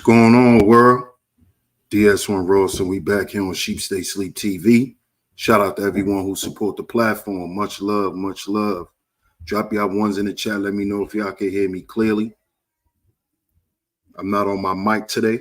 going on, world? DS1 Ross, and we back here on SHEEPSTAYSLEEPTV. Shout out to everyone who support the platform. Much love, much love. Drop y'all ones in the chat. Let me know if y'all can hear me clearly. I'm not on my mic today.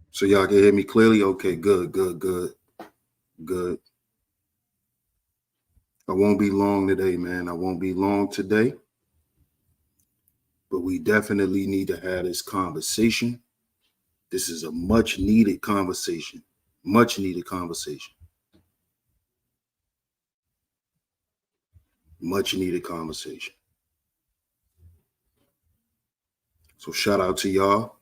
So y'all can hear me clearly? Okay, good. I won't be long today, man. I won't be long today. But we definitely need to have this conversation. This is a much needed conversation. Much needed conversation. Much needed conversation. So shout out to y'all.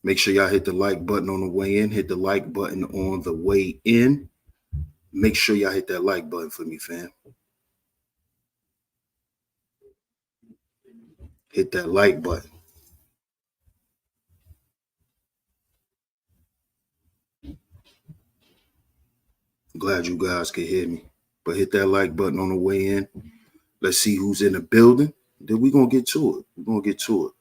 Make sure y'all hit the like button on the way in. Hit the like button on the way in. Make sure y'all hit that like button for me, fam. Hit that like button. I'm glad you guys can hear me. But hit that like button on the way in. Let's see who's in the building. Then we're going to get to it. We're going to get to it.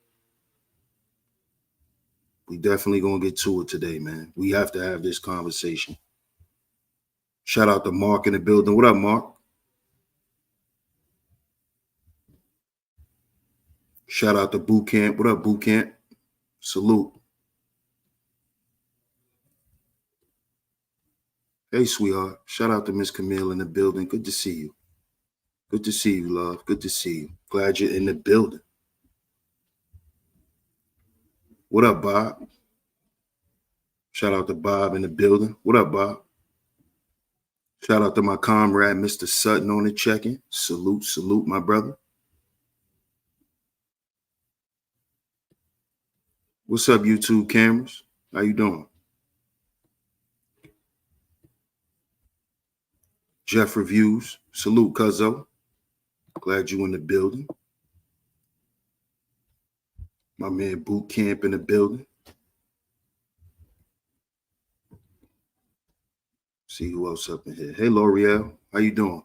We definitely going to get to it today, man. We have to have this conversation. Shout out to Mark in the building. What up, Mark? Shout out to Boot Camp. What up, Boot Camp? Salute. Hey, sweetheart. Shout out to Miss Camille in the building. Good to see you. Good to see you, love. Good to see you. Glad you're in the building. What up, Bob? Shout out to Bob in the building. What up, Bob? Shout out to my comrade, Mr. Sutton, on the check-in. Salute, my brother. What's up, YouTube cameras? How you doing? Jeff Reviews. Salute, Cuzzo. Glad you in the building. My man Boot Camp in the building. See who else up in here. Hey, L'Oreal. How you doing?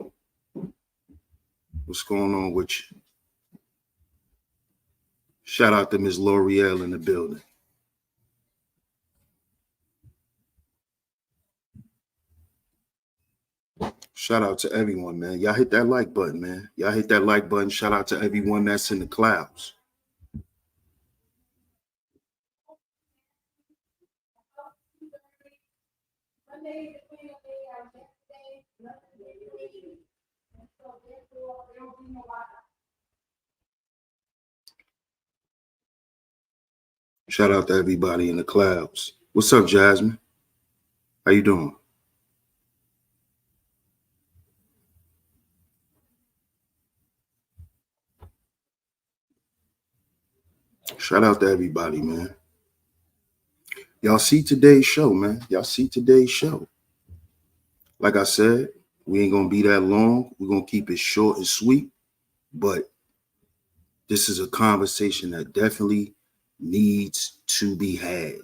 What's going on with you? Shout out to Miss L'Oreal in the building. Shout out to everyone, man. Y'all hit that like button, man. Y'all hit that like button. Shout out to everyone that's in the clouds. Shout out to everybody in the clouds. What's up, Jasmine? How you doing? Shout out to everybody, man. Y'all see today's show, man. Y'all see today's show. Like I said, we ain't going to be that long. We're going to keep it short and sweet. But this is a conversation that definitely needs to be had.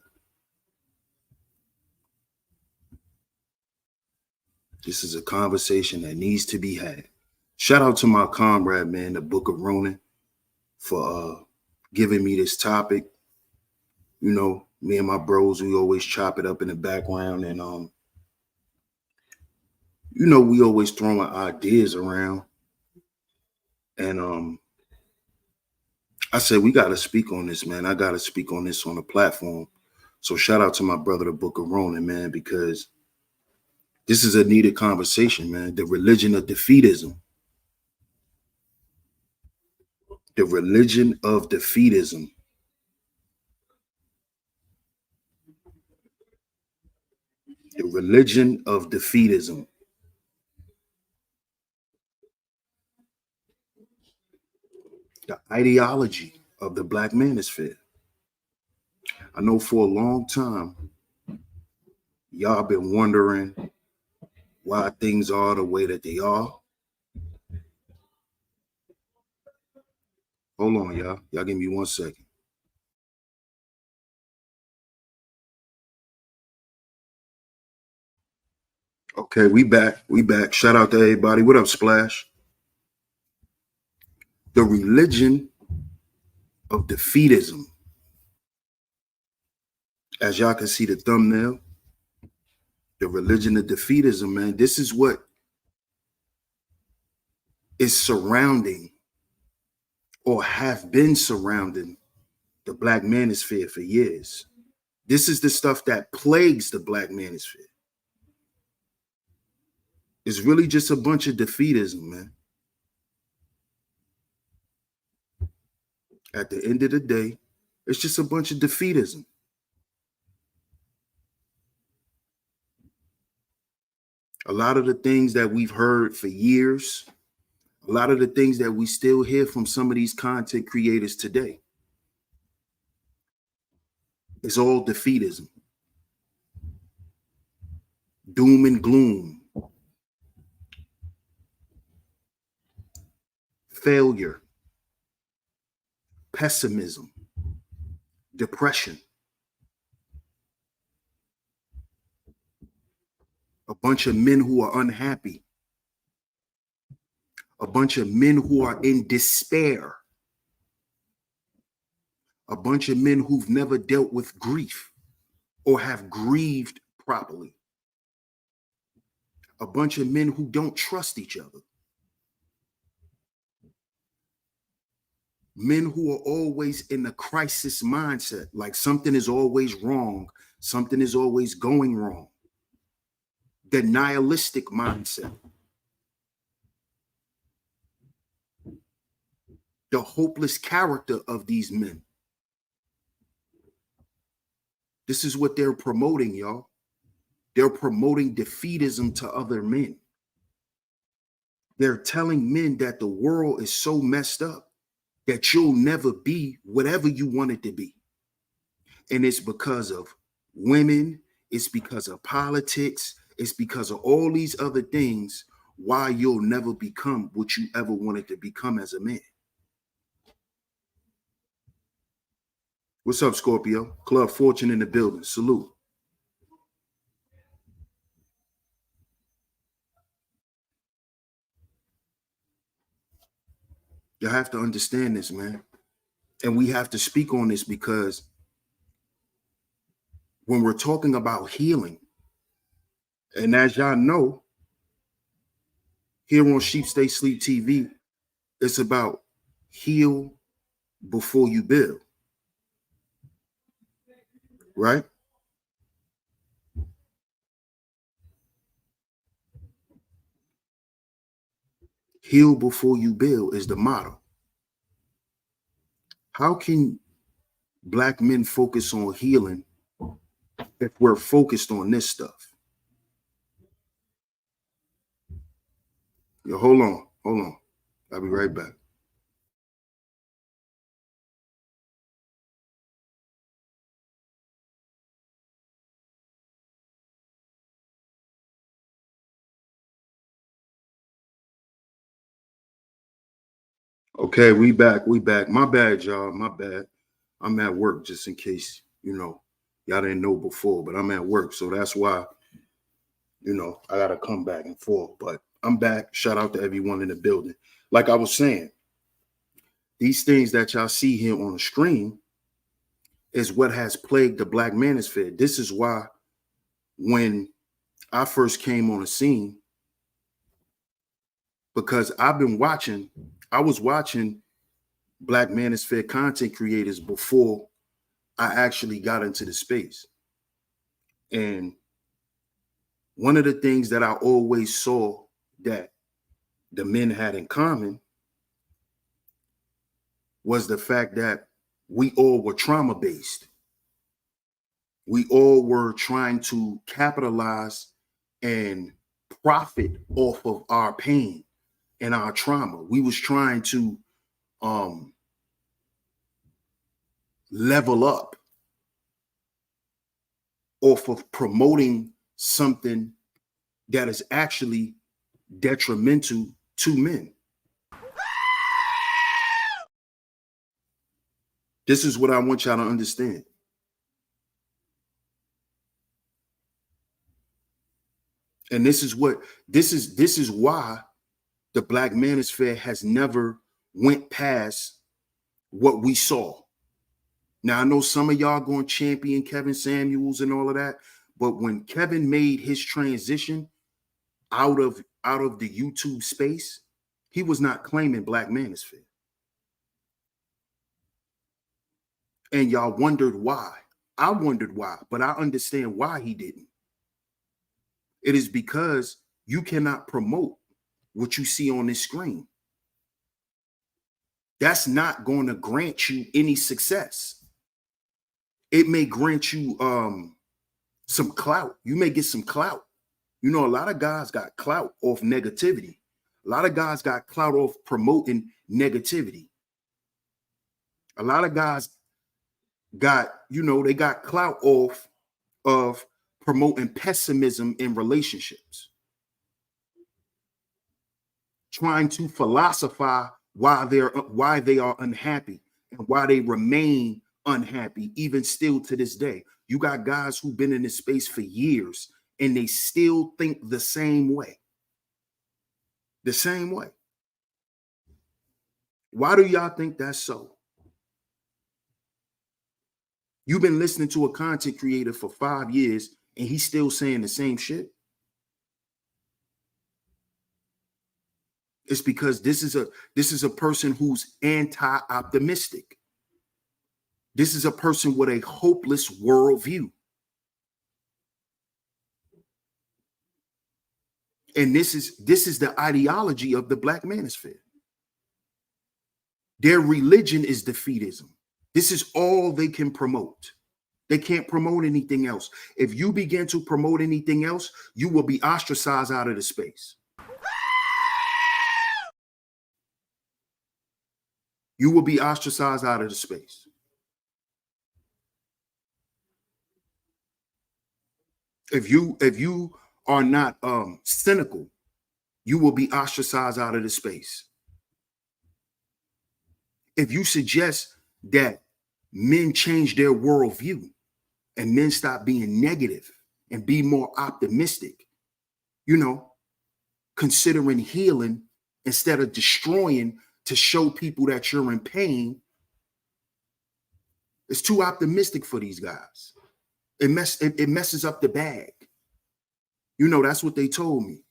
This is a conversation that needs to be had. Shout out to my comrade, man, the Book of Ronan, for giving me this topic. You know, me and my bros, we always chop it up in the background, and you know, we always throwing ideas around. And I said, we got to speak on this, man. I got to speak on this on the platform. So shout out to my brother, the Book of Ronan, man, because this is a needed conversation, man. The religion of defeatism. The religion of defeatism. The religion of defeatism. The ideology of the Black Manosphere. I know for a long time, y'all been wondering why things are the way that they are. Hold on, y'all. Y'all give me 1 second. Okay, we back. We back. Shout out to everybody. What up, Splash? The religion of defeatism. As y'all can see the thumbnail, the religion of defeatism, man. This is what is surrounding or have been surrounding the Black Manosphere for years. This is the stuff that plagues the Black Manosphere. It's really just a bunch of defeatism, man. At the end of the day, it's just a bunch of defeatism. A lot of the things that we've heard for years, a lot of the things that we still hear from some of these content creators today, it's all defeatism. Doom and gloom. Failure. Pessimism. Depression. A bunch of men who are unhappy. A bunch of men who are in despair. A bunch of men who've never dealt with grief or have grieved properly. A bunch of men who don't trust each other. Men who are always in a crisis mindset, like something is always wrong, something is always going wrong. The nihilistic mindset. The hopeless character of these men. This is what they're promoting, y'all. They're promoting defeatism to other men. They're telling men that the world is so messed up that you'll never be whatever you want it to be. And it's because of women, it's because of politics, it's because of all these other things why you'll never become what you ever wanted to become as a man. What's up, Scorpio? Club Fortune in the building. Salute. You have to understand this, man. And we have to speak on this because when we're talking about healing, and as y'all know, here on SHEEPSTAYSLEEPTV, it's about heal before you build, right? Heal before you build is the motto. How can Black men focus on healing if we're focused on this stuff? Yo, hold on. I'll be right back. Okay, we back. My bad, y'all. My bad. I'm at work, just in case, y'all didn't know before, but I'm at work. So that's why, I got to come back and forth. But I'm back. Shout out to everyone in the building. Like I was saying, these things that y'all see here on the screen is what has plagued the Black Manosphere. This is why when I first came on the scene, because I was watching Black Manosphere content creators before I actually got into the space. And one of the things that I always saw that the men had in common was the fact that we all were trauma-based. We all were trying to capitalize and profit off of our pain and our trauma. We was trying to level up off of promoting something that is actually detrimental to men. This is what I want y'all to understand. And this is why the Black Manosphere has never went past what we saw. Now, I know some of y'all going to champion Kevin Samuels and all of that, but when Kevin made his transition out of the YouTube space, he was not claiming Black Manosphere. And y'all wondered why. I wondered why, but I understand why he didn't. It is because you cannot promote what you see on this screen. That's not going to grant you any success. It may grant you some clout. You may get some clout. You know, a lot of guys got clout off negativity. A lot of guys got clout off promoting negativity. A lot of guys got, you know, they got clout off of promoting pessimism in relationships. Trying to philosophize why they are unhappy and why they remain unhappy, even still to this day. You got guys who've been in this space for years and they still think the same way. The same way. Why do y'all think that's so? You've been listening to a content creator for 5 years and he's still saying the same shit. It's because this is a person who's anti-optimistic. This is a person with a hopeless worldview. And this is the ideology of the Black Manosphere. Their religion is defeatism. This is all they can promote. They can't promote anything else. If you begin to promote anything else, you will be ostracized out of the space. You will be ostracized out of the space. If you are not cynical, you will be ostracized out of the space. If you suggest that men change their worldview and men stop being negative and be more optimistic, you know, considering healing instead of destroying to show people that you're in pain, it's too optimistic for these guys. It messes up the bag. You know, that's what they told me,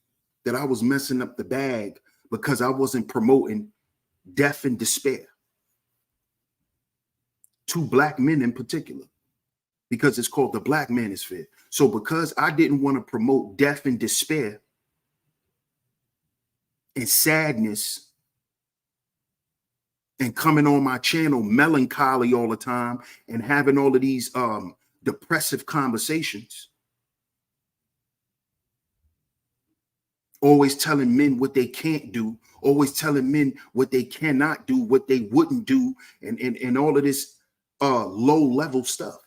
that I was messing up the bag because I wasn't promoting death and despair to Black men in particular, because it's called the Black Manosphere. So because I didn't want to promote death and despair and sadness and coming on my channel melancholy all the time and having all of these depressive conversations, always telling men what they can't do, always telling men what they cannot do, what they wouldn't do, and all of this low level stuff.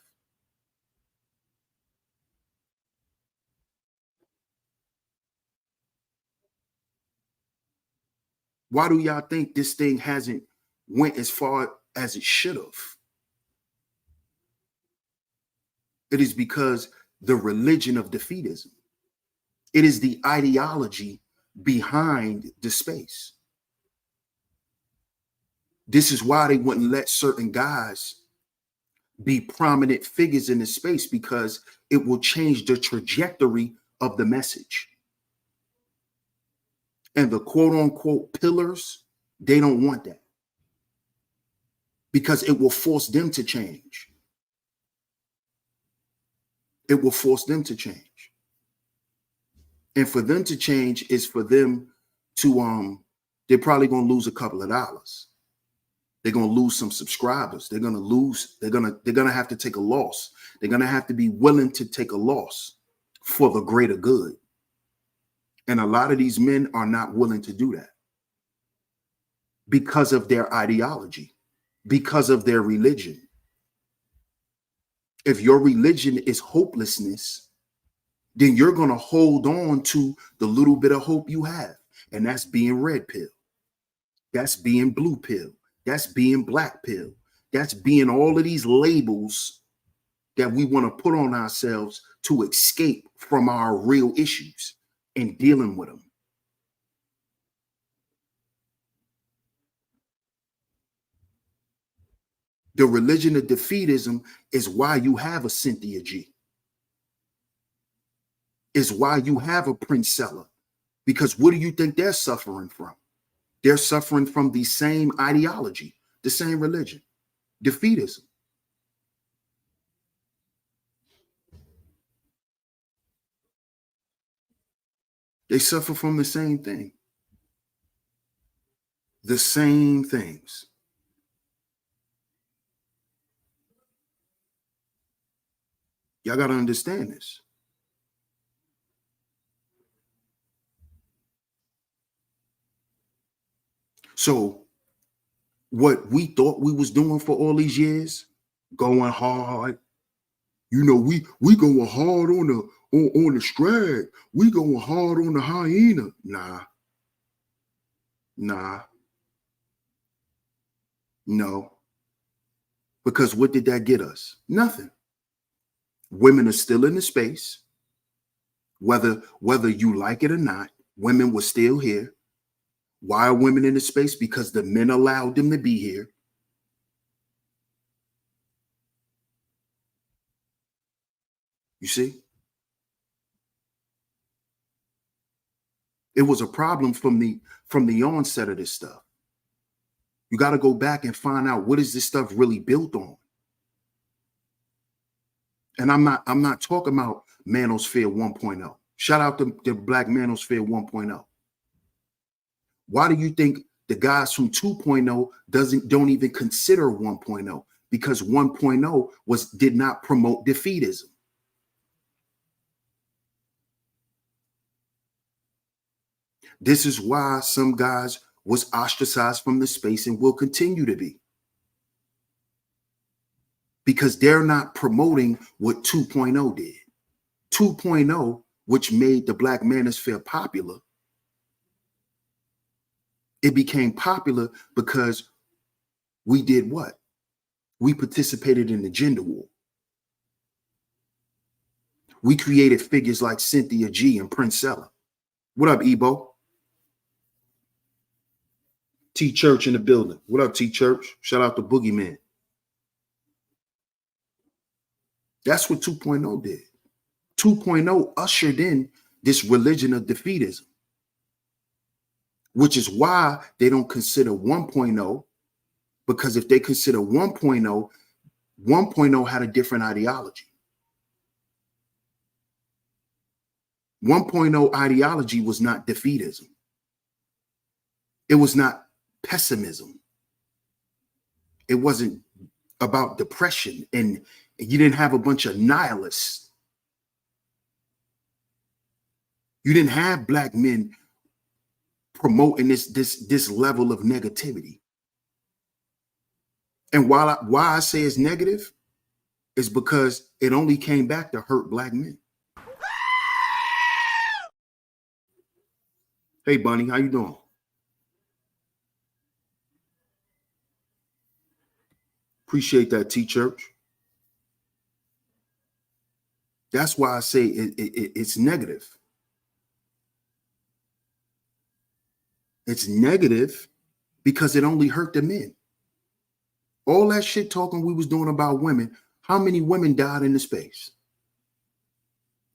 Why do y'all think this thing hasn't went as far as it should have? It is because the religion of defeatism. It is the ideology behind the space. This is why they wouldn't let certain guys be prominent figures in the space, because it will change the trajectory of the message. And the quote unquote pillars, they don't want that, because it will force them to change. It will force them to change. And for them to change is for them to, they're probably going to lose a couple of dollars. They're going to lose some subscribers. They're going to have to take a loss. They're going to have to be willing to take a loss for the greater good. And a lot of these men are not willing to do that because of their ideology, because of their religion. If your religion is hopelessness, then you're going to hold on to the little bit of hope you have. And that's being red pill. That's being blue pill. That's being black pill. That's being all of these labels that we want to put on ourselves to escape from our real issues and dealing with them. The religion of defeatism is why you have a Cynthia G. Is why you have a Princella. Because what do you think they're suffering from? They're suffering from the same ideology, the same religion, defeatism. They suffer from the same thing. The same things. Y'all got to understand this. So what we thought we was doing for all these years, going hard, you know, we going hard on the strag. We going hard on the hyena. Nah. No. Because what did that get us? Nothing. Women are still in the space. Whether you like it or not, women were still here. Why are women in the space? Because the men allowed them to be here. You see? It was a problem from the onset of this stuff. You got to go back and find out what is this stuff really built on. And I'm not talking about Manosphere 1.0. Shout out to the Black Manosphere 1.0. Why do you think the guys from 2.0 don't even consider 1.0? Because 1.0 did not promote defeatism. This is why some guys was ostracized from the space and will continue to be. Because they're not promoting what 2.0 did. 2.0, which made the Black Manosphere popular, it became popular because we did what? We participated in the gender war. We created figures like Cynthia G and Princella. What up, Ebo? T Church in the building. What up, T Church? Shout out to Boogeyman. That's what 2.0 did. 2.0 ushered in this religion of defeatism, which is why they don't consider 1.0, because if they consider 1.0, 1.0 had a different ideology. 1.0 ideology was not defeatism. It was not pessimism. It wasn't about depression, and you didn't have a bunch of nihilists. You didn't have black men promoting this level of negativity. And why I say it's negative is because it only came back to hurt black men. Hey, Bunny, how you doing? Appreciate that, T Church. That's why I say it's negative. It's negative because it only hurt the men. All that shit talking we was doing about women, how many women died in the space?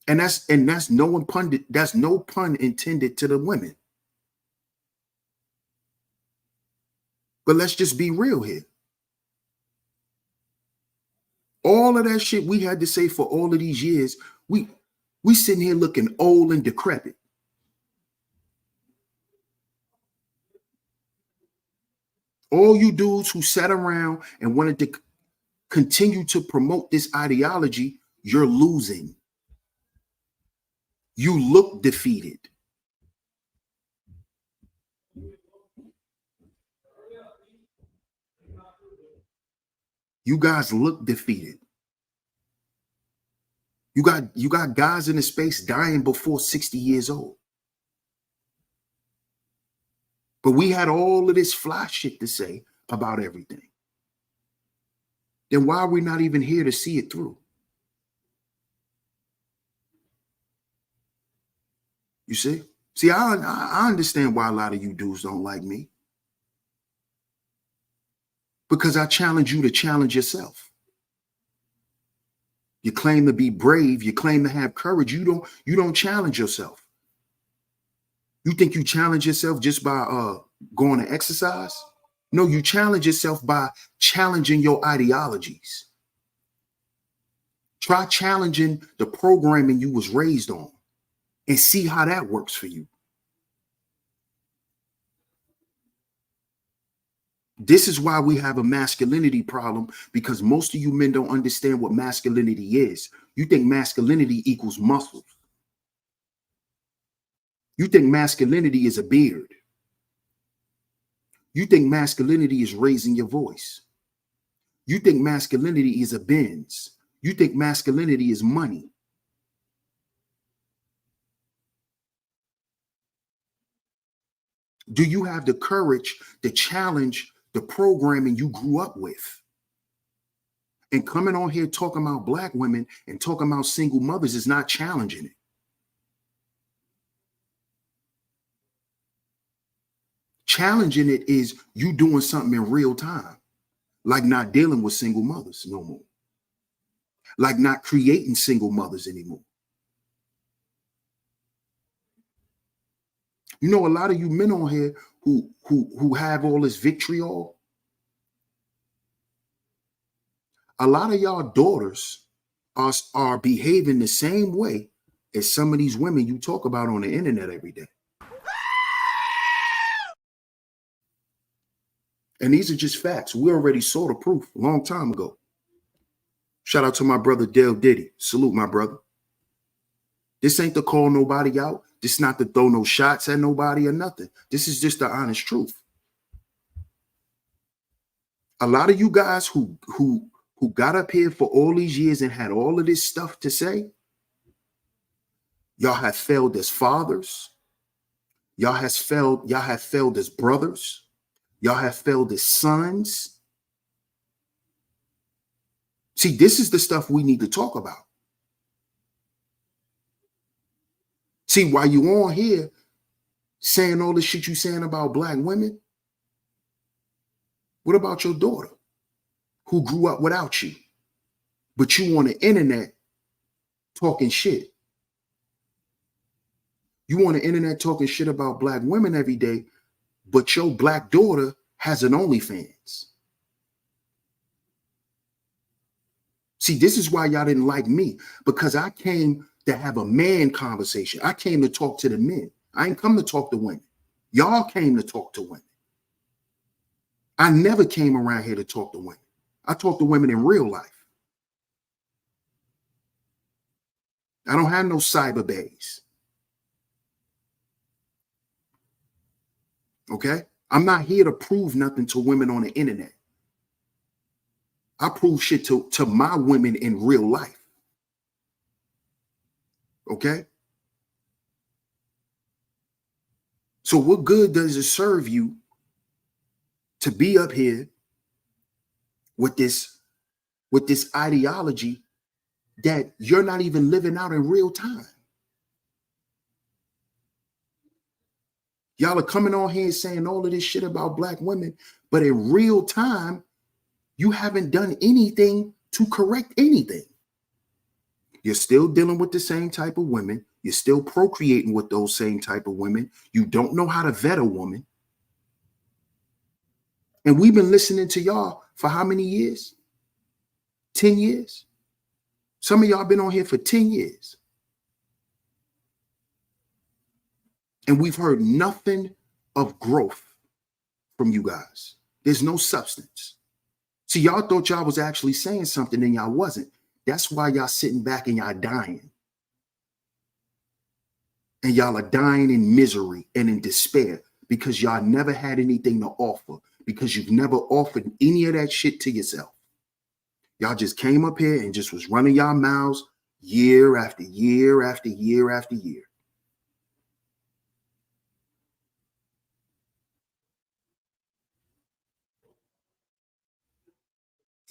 And that's no pun intended to the women. But let's just be real here. All of that shit we had to say for all of these years, we sitting here looking old and decrepit. All you dudes who sat around and wanted to continue to promote this ideology, you're losing. You look defeated. You guys look defeated. You got guys in the space dying before 60 years old. But we had all of this fly shit to say about everything. Then why are we not even here to see it through? You see? See, I understand why a lot of you dudes don't like me. Because I challenge you to challenge yourself. You claim to be brave, you claim to have courage, you don't challenge yourself. You think you challenge yourself just by going to exercise? No, you challenge yourself by challenging your ideologies. Try challenging the programming you was raised on and see how that works for you. This is why we have a masculinity problem, because most of you men don't understand what masculinity is. You think masculinity equals muscles. You think masculinity is a beard. You think masculinity is raising your voice. You think masculinity is a Benz. You think masculinity is money. Do you have the courage to challenge the programming you grew up with? And coming on here talking about black women and talking about single mothers is not challenging it. Challenging it is you doing something in real time, like not dealing with single mothers no more, like not creating single mothers anymore. You know, a lot of you men on here who have all this vitriol, a lot of y'all daughters are behaving the same way as some of these women you talk about on the internet every day. And these are just facts. We already saw the proof a long time ago. Shout out to my brother Dale Diddy. Salute, my brother. This ain't to call nobody out. This is not to throw no shots at nobody or nothing. This is just the honest truth. A lot of you guys who got up here for all these years and had all of this stuff to say, y'all have failed as fathers. Y'all have failed as brothers. Y'all have failed as sons. See, this is the stuff we need to talk about. See, while you on here saying all the shit you saying about black women, what about your daughter who grew up without you, but you on the internet talking shit? You on the internet talking shit about black women every day, but your black daughter has an OnlyFans. See, this is why y'all didn't like me, because I came to have a man conversation. I came to talk to the men. I ain't come to talk to women. Y'all came to talk to women. I never came around here to talk to women. I talk to women in real life. I don't have no cyber bays. Okay? I'm not here to prove nothing to women on the internet. I prove shit to my women in real life. Okay? So what good does it serve you to be up here with this ideology that you're not even living out in real time? Y'all are coming on here and saying all of this shit about black women, but in real time, you haven't done anything to correct anything. You're still dealing with the same type of women. You're still procreating with those same type of women. You don't know how to vet a woman. And we've been listening to y'all for how many years? 10 years? Some of y'all been on here for 10 years. And we've heard nothing of growth from you guys. There's no substance. See, y'all thought y'all was actually saying something and y'all wasn't. That's why y'all sitting back and y'all dying. And y'all are dying in misery and in despair because y'all never had anything to offer, because you've never offered any of that shit to yourself. Y'all just came up here and just was running y'all mouths year after year after year after year.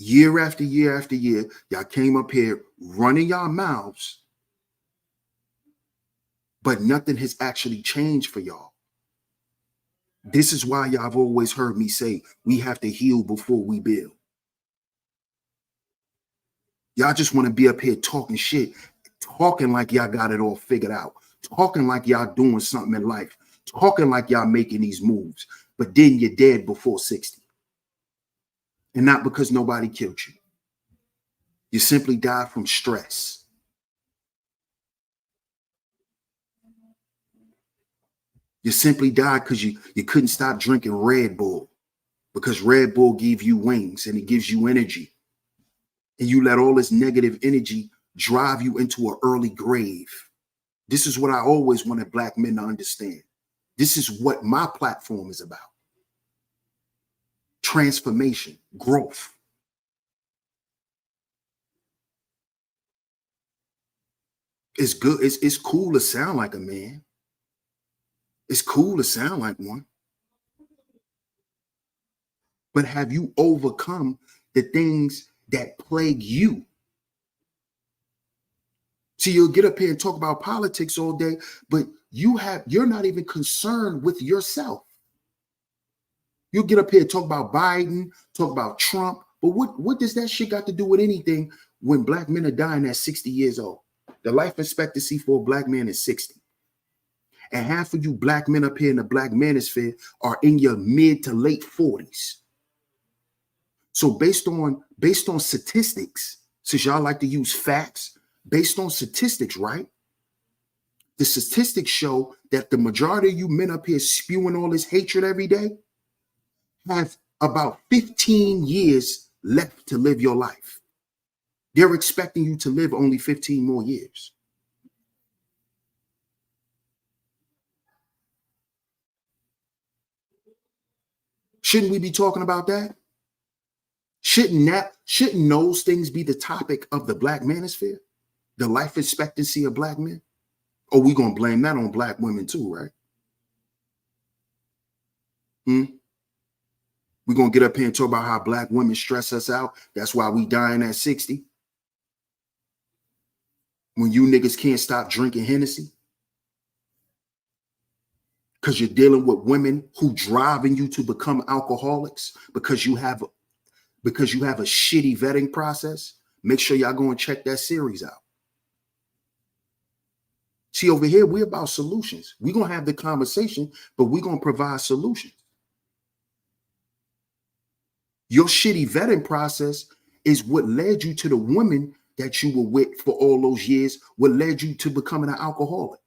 Year after year after year, y'all came up here running y'all mouths, but nothing has actually changed for y'all. This is why y'all have always heard me say we have to heal before we build. Y'all just want to be up here talking shit, talking like y'all got it all figured out, talking like y'all doing something in life, talking like y'all making these moves, but then you're dead before 60. And not because nobody killed you. You simply died from stress. You simply died because you couldn't stop drinking Red Bull, because Red Bull gives you wings and it gives you energy. And you let all this negative energy drive you into an early grave. This is what I always wanted Black men to understand. This is what my platform is about. Transformation, growth. It's good. It's cool to sound like a man. It's cool to sound like one. But have you overcome the things that plague you? See, you'll get up here and talk about politics all day, but you're not even concerned with yourself. You'll get up here and talk about Biden, talk about Trump, but what does that shit got to do with anything when Black men are dying at 60 years old? The life expectancy for a Black man is 60. And half of you Black men up here in the Black Manosphere are in your mid to late 40s. So based on statistics, since y'all like to use facts, based on statistics, right? The statistics show that the majority of you men up here spewing all this hatred every day have about 15 years left to live your life. They're expecting you to live only 15 more years. Shouldn't we be talking about that? Shouldn't those things be the topic of the Black Manosphere? The life expectancy of Black men? Or we gonna blame that on Black women too, right? We're gonna get up here and talk about how Black women stress us out. That's why we dying at 60. When you niggas can't stop drinking Hennessy. Because you're dealing with women who driving you to become alcoholics because you have a shitty vetting process. Make sure y'all go and check that series out. See, over here, we're about solutions. We're going to have the conversation, but we're going to provide solutions. Your shitty vetting process is what led you to the women that you were with for all those years, what led you to becoming an alcoholic.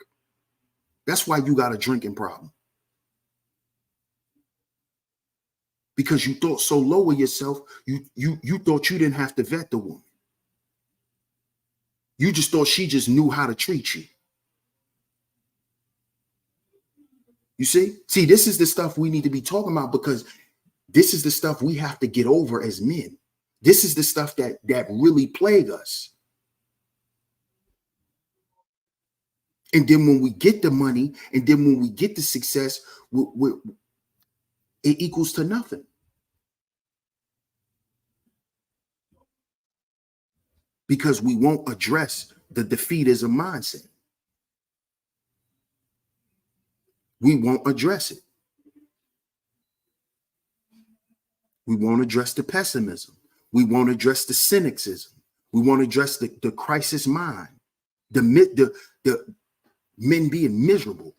That's why you got a drinking problem. Because you thought so low of yourself, you thought you didn't have to vet the woman. You just thought she just knew how to treat you. You see? See, this is the stuff we need to be talking about, because this is the stuff we have to get over as men. This is the stuff that really plague us. And then when we get the money, and then when we get the success, it equals to nothing. Because we won't address the defeatism mindset. We won't address it. We won't address the pessimism. We won't address the cynicism. We won't address the crisis mind, the men being miserable.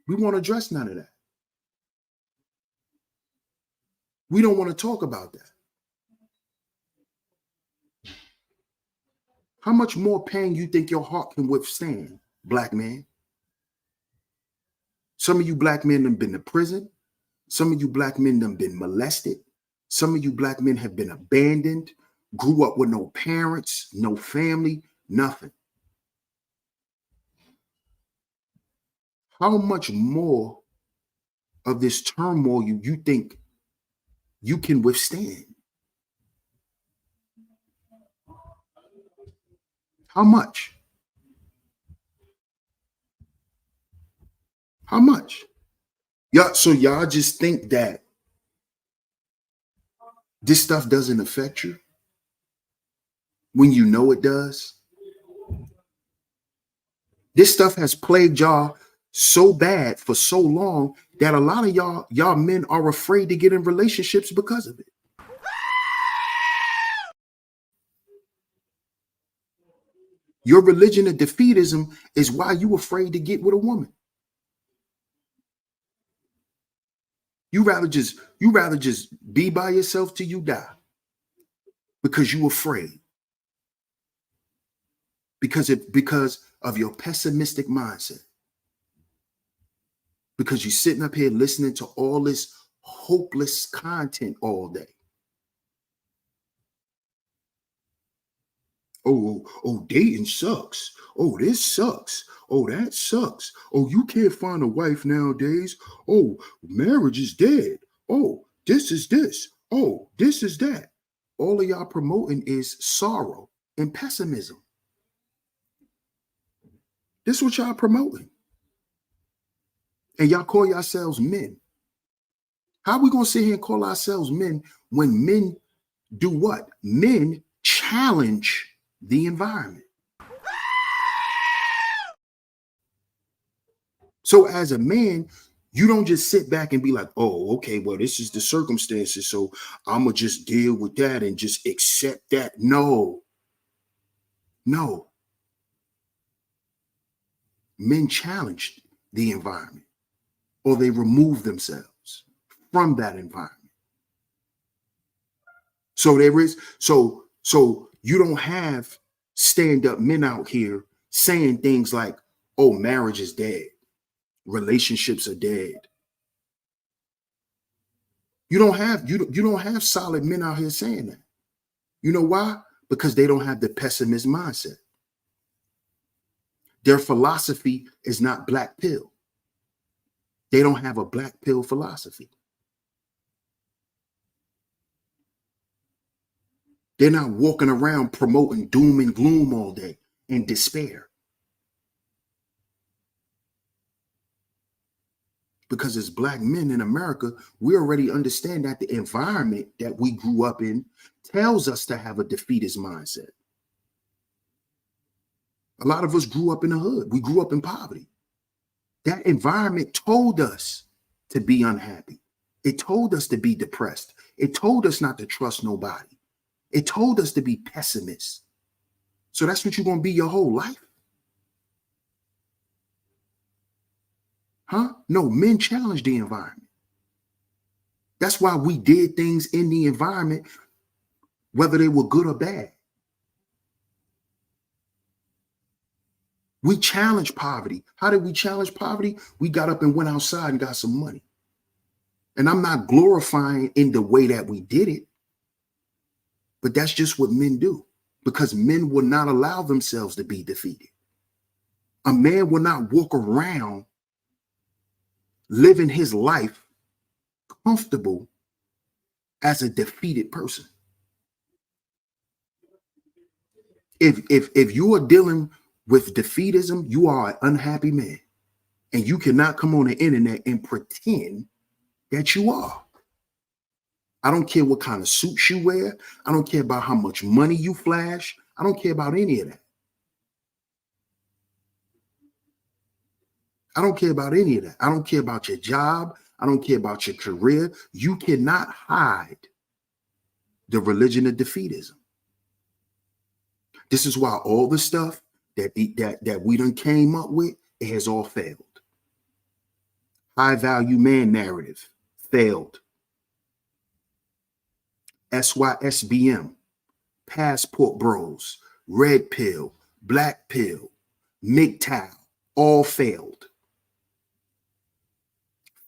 We won't address none of that. We don't want to talk about that. How much more pain you think your heart can withstand, Black man? Some of you Black men have been to prison. Some of you black men have been molested. Some of you black men have been abandoned, grew up with no parents, no family, nothing. How much more of this turmoil you think you can withstand? How much? How much? So y'all just think that this stuff doesn't affect you when you know it does? This stuff has plagued y'all so bad for so long that a lot of y'all men are afraid to get in relationships because of it. Your religion of defeatism is why you afraid to get with a woman. You rather just be by yourself till you die because you afraid. Because of your pessimistic mindset. Because you're sitting up here listening to all this hopeless content all day. Oh, dating sucks. Oh, this sucks. Oh, that sucks. Oh, you can't find a wife nowadays. Oh, marriage is dead. Oh, this is this. Oh, this is that. All of y'all promoting is sorrow and pessimism. This is what y'all promoting. And y'all call yourselves men. How are we going to sit here and call ourselves men when men do what? Men challenge the environment. So as a man, you don't just sit back and be like, oh, okay, well, this is the circumstances, so I'm going to just deal with that and just accept that. No. Men challenge the environment, or they remove themselves from that environment. So you don't have stand-up men out here saying things like, oh, marriage is dead. Relationships are dead. You don't have solid men out here saying that. You know why? Because they don't have the pessimist mindset. Their philosophy is not black pill. They don't have a black pill philosophy. They're not walking around promoting doom and gloom all day and despair. Because as black men in America, we already understand that the environment that we grew up in tells us to have a defeatist mindset. A lot of us grew up in the hood. We grew up in poverty. That environment told us to be unhappy. It told us to be depressed. It told us not to trust nobody. It told us to be pessimists. So that's what you're going to be your whole life? Huh? No, men challenge the environment. That's why we did things in the environment, whether they were good or bad. We challenged poverty. How did we challenge poverty? We got up and went outside and got some money. And I'm not glorifying in the way that we did it, but that's just what men do, because men will not allow themselves to be defeated. A man will not walk around living his life comfortable as a defeated person. If you are dealing with defeatism, you are an unhappy man, and you cannot come on the internet and pretend that you are. I don't care what kind of suits you wear. I don't care about how much money you flash. I don't care about any of that. I don't care about any of that. I don't care about your job. I don't care about your career. You cannot hide the religion of defeatism. This is why all the stuff that we done came up with, it has all failed. High value man narrative failed. SYSBM, passport bros, red pill, black pill, MGTOW, all failed.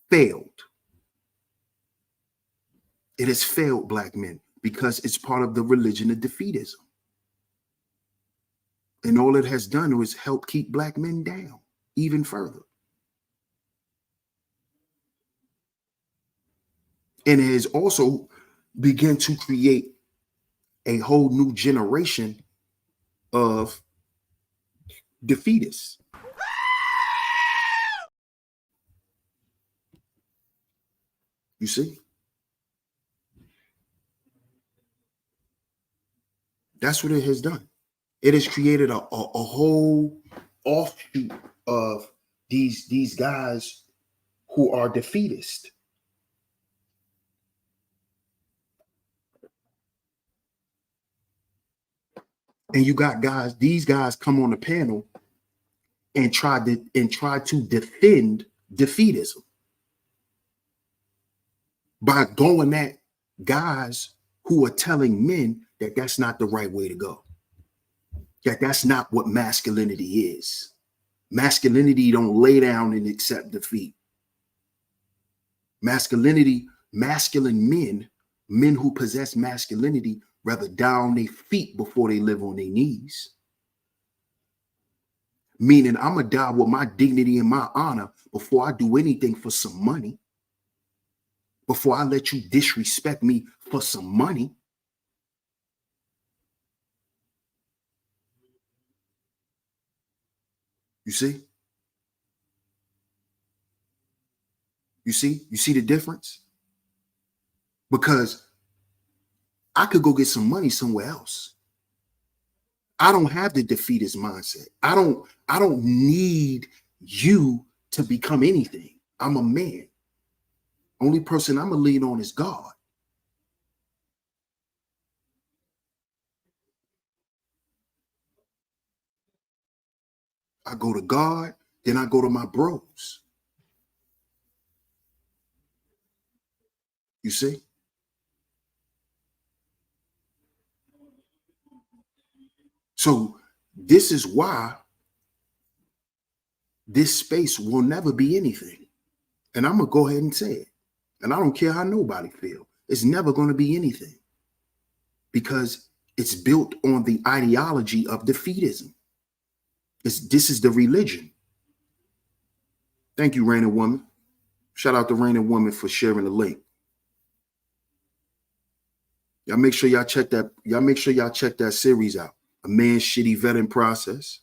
Failed. It has failed black men because it's part of the religion of defeatism. And all it has done is help keep black men down even further. And it has also begun to create a whole new generation of defeatists. You see? That's what it has done. It has created a whole offshoot of these guys who are defeatist. And you got these guys come on the panel and try to defend defeatism by going at guys who are telling men that that's not the right way to go. That that's not what masculinity is. Masculinity don't lay down and accept defeat. Masculinity, masculine men who possess masculinity, rather down their feet before they live on their knees. Meaning I'm going to die with my dignity and my honor before I do anything for some money. Before I let you disrespect me for some money. You see? You see the difference? Because I could go get some money somewhere else. I don't have the defeatist mindset. I don't need you to become anything. I'm a man. Only person I'm gonna lean on is God. I go to God, then I go to my bros. You see? So this is why this space will never be anything. And I'm going to go ahead and say it. And I don't care how nobody feels. It's never going to be anything. Because it's built on the ideology of defeatism. This is the religion. Thank you, Rain and Woman. Shout out to Rain and Woman for sharing the link. Y'all make sure y'all check that. Y'all make sure y'all check that series out. A Man's Shitty Vetting Process.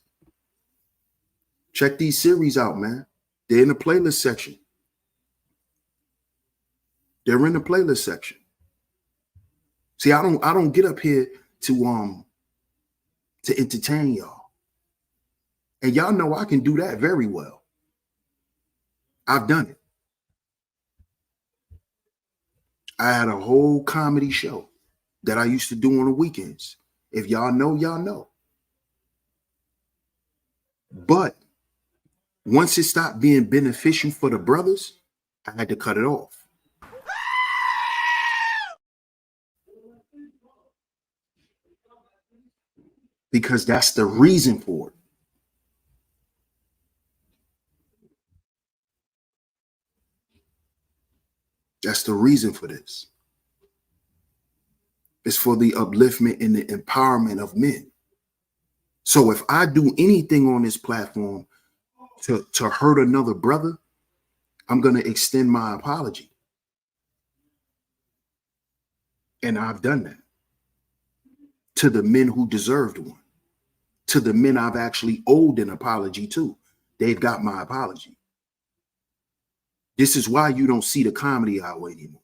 Check these series out, man. They're in the playlist section. They're in the playlist section. See, I don't get up here to entertain y'all. And y'all know I can do that very well. I've done it. I had a whole comedy show that I used to do on the weekends. If y'all know, y'all know. But once it stopped being beneficial for the brothers, I had to cut it off. Because that's the reason for it. That's the reason for this. It's for the upliftment and the empowerment of men. So if I do anything on this platform to hurt another brother, I'm going to extend my apology. And I've done that to the men who deserved one, to the men I've actually owed an apology to. They've got my apology. This is why you don't see the comedy hour anymore.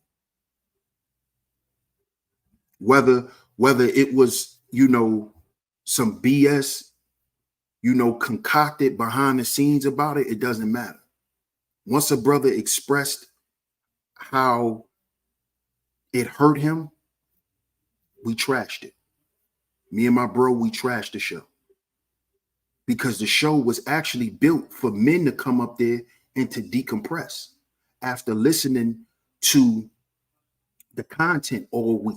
Whether it was, some BS, concocted behind the scenes about it, it doesn't matter. Once a brother expressed how it hurt him, we trashed it. Me and my bro, we trashed the show. Because the show was actually built for men to come up there and to decompress after listening to the content all week.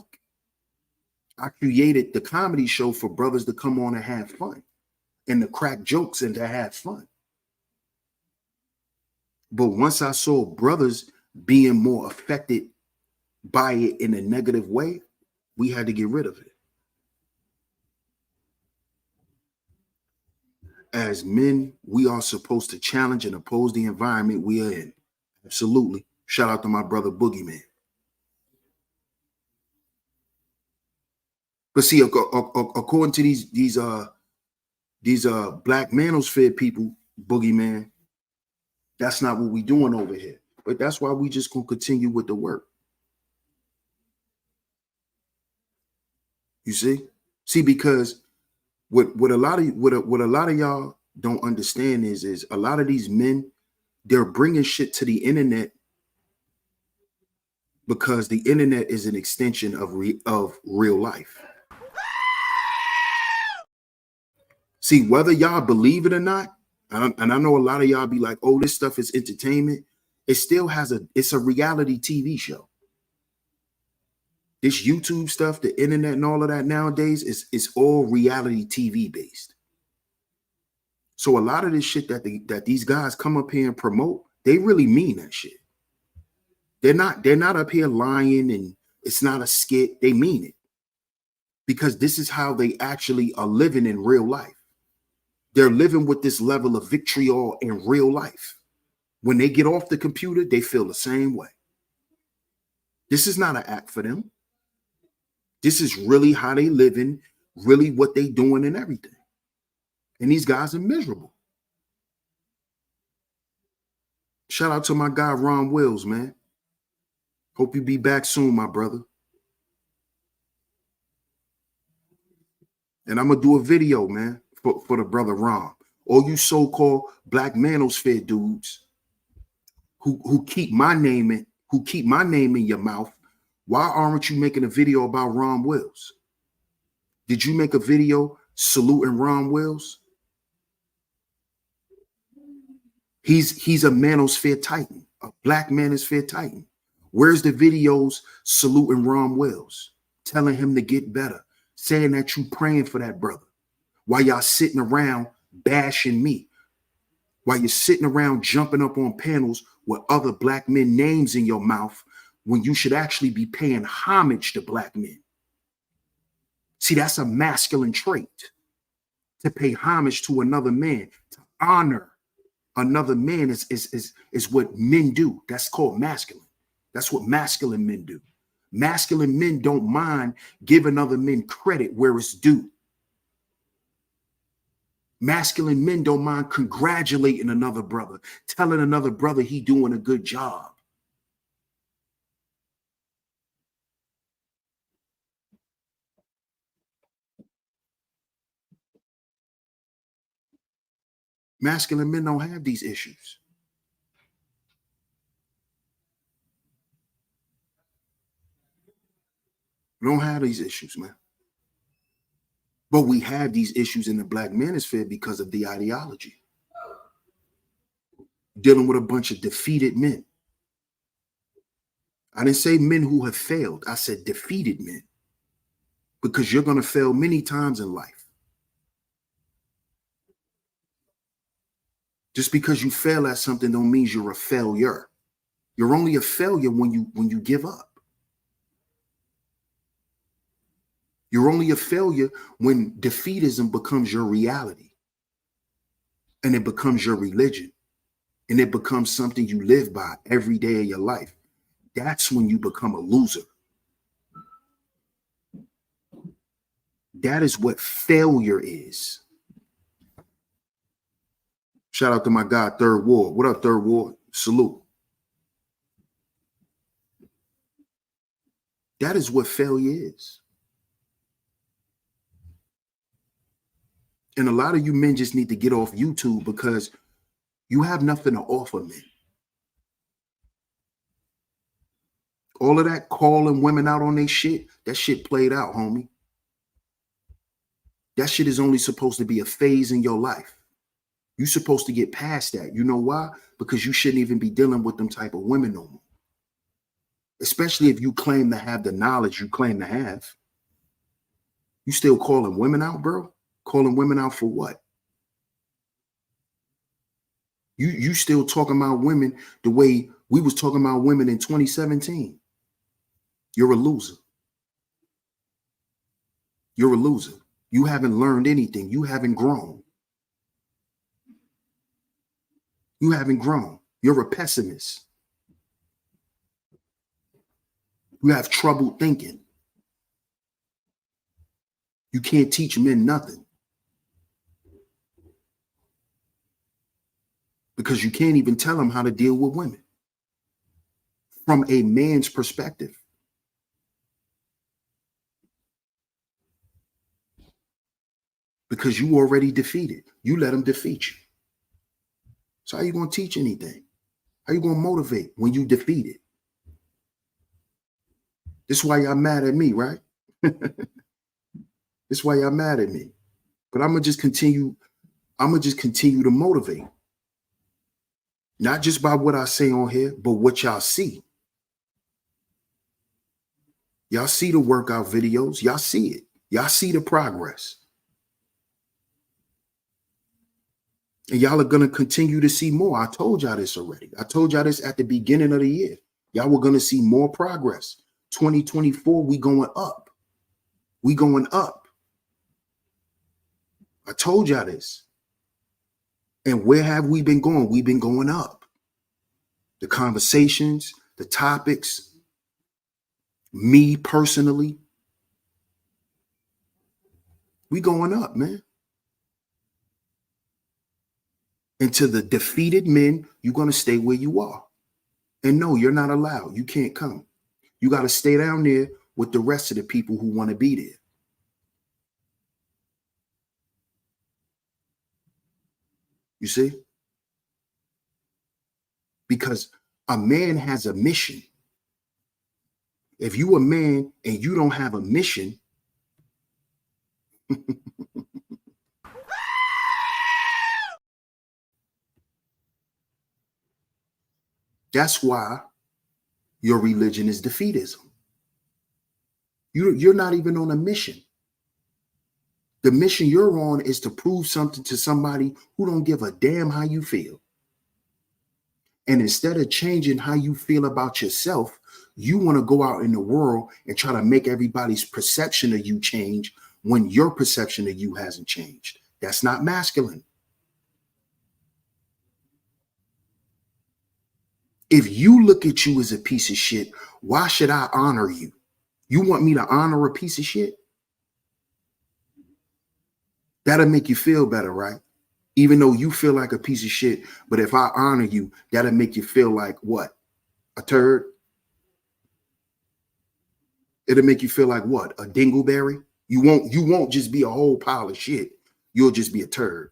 I created the comedy show for brothers to come on and have fun and to crack jokes and to have fun. But once I saw brothers being more affected by it in a negative way, we had to get rid of it. As men, we are supposed to challenge and oppose the environment we are in. Absolutely. Shout out to my brother Boogeyman. But see, according to these black manosphere people, Boogeyman, that's not what we doing over here. But that's why we just gonna continue with the work. You see, because what a lot of y'all don't understand is a lot of these men, they're bringing shit to the internet because the internet is an extension of real life. See, whether y'all believe it or not, and I know a lot of y'all be like, "Oh, this stuff is entertainment." It still it's a reality TV show. This YouTube stuff, the internet and all of that nowadays is all reality TV based. So a lot of this shit that these guys come up here and promote, they really mean that shit. They're not up here lying and it's not a skit. They mean it. Because this is how they actually are living in real life. They're living with this level of vitriol in real life. When they get off the computer, they feel the same way. This is not an act for them. This is really how they living, really what they doing and everything. And these guys are miserable. Shout out to my guy, Ron Wills, man. Hope you be back soon, my brother. And I'm going to do a video, man, for the brother Ron. All you so-called black manosphere dudes who keep my name in your mouth, why aren't you making a video about Ron Wills? Did you make a video saluting Ron Wills? He's a manosphere titan, a black manosphere titan. Where's the videos saluting Ron Wills, telling him to get better, saying that you praying for that brother, while y'all sitting around bashing me, while you're sitting around jumping up on panels with other black men names in your mouth when you should actually be paying homage to black men? See, that's a masculine trait, to pay homage to another man, to honor another man is what men do. That's called masculine. That's what masculine men do. Masculine men don't mind giving other men credit where it's due. Masculine men don't mind congratulating another brother, telling another brother he doing a good job. Masculine men don't have these issues. We don't have these issues, man. But we have these issues in the black manosphere because of the ideology. Dealing with a bunch of defeated men. I didn't say men who have failed. I said defeated men. Because you're going to fail many times in life. Just because you fail at something don't mean you're a failure. You're only a failure when you give up. You're only a failure when defeatism becomes your reality. And it becomes your religion. And it becomes something you live by every day of your life. That's when you become a loser. That is what failure is. Shout out to my guy, Third Ward. What up, Third Ward? Salute. That is what failure is. And a lot of you men just need to get off YouTube because you have nothing to offer men. All of that calling women out on their shit, that shit played out, homie. That shit is only supposed to be a phase in your life. You're supposed to get past that. You know why? Because you shouldn't even be dealing with them type of women no more. Especially if you claim to have the knowledge you claim to have. You still calling women out, bro? Calling women out for what? You still talking about women the way we was talking about women in 2017. You're a loser. You're a loser. You haven't learned anything. You haven't grown. You haven't grown. You're a pessimist. You have trouble thinking. You can't teach men nothing. Because you can't even tell them how to deal with women from a man's perspective. Because you already defeated. You let them defeat you. So how you going to teach anything? How you going to motivate when you defeated? This is why y'all mad at me, right? This is why y'all mad at me. But I'm going to just continue to motivate. Not just by what I say on here, but what y'all see. Y'all see the workout videos. Y'all see it. Y'all see the progress. And y'all are going to continue to see more. I told y'all this already. I told y'all this at the beginning of the year. Y'all were going to see more progress. 2024, we going up. We going up. I told y'all this. And where have we been going? We've been going up. The conversations, the topics, me personally, we going up, man. And to the defeated men, you're going to stay where you are. And no, you're not allowed. You can't come. You got to stay down there with the rest of the people who want to be there. You see? Because a man has a mission. If you a man and you don't have a mission, that's why your religion is defeatism. You're not even on a mission. The mission you're on is to prove something to somebody who don't give a damn how you feel. And instead of changing how you feel about yourself, you want to go out in the world and try to make everybody's perception of you change when your perception of you hasn't changed. That's not masculine. If you look at you as a piece of shit, why should I honor you? You want me to honor a piece of shit? That'll make you feel better, right? Even though you feel like a piece of shit, but if I honor you, that'll make you feel like what? A turd? It'll make you feel like what? A dingleberry? You won't just be a whole pile of shit. You'll just be a turd.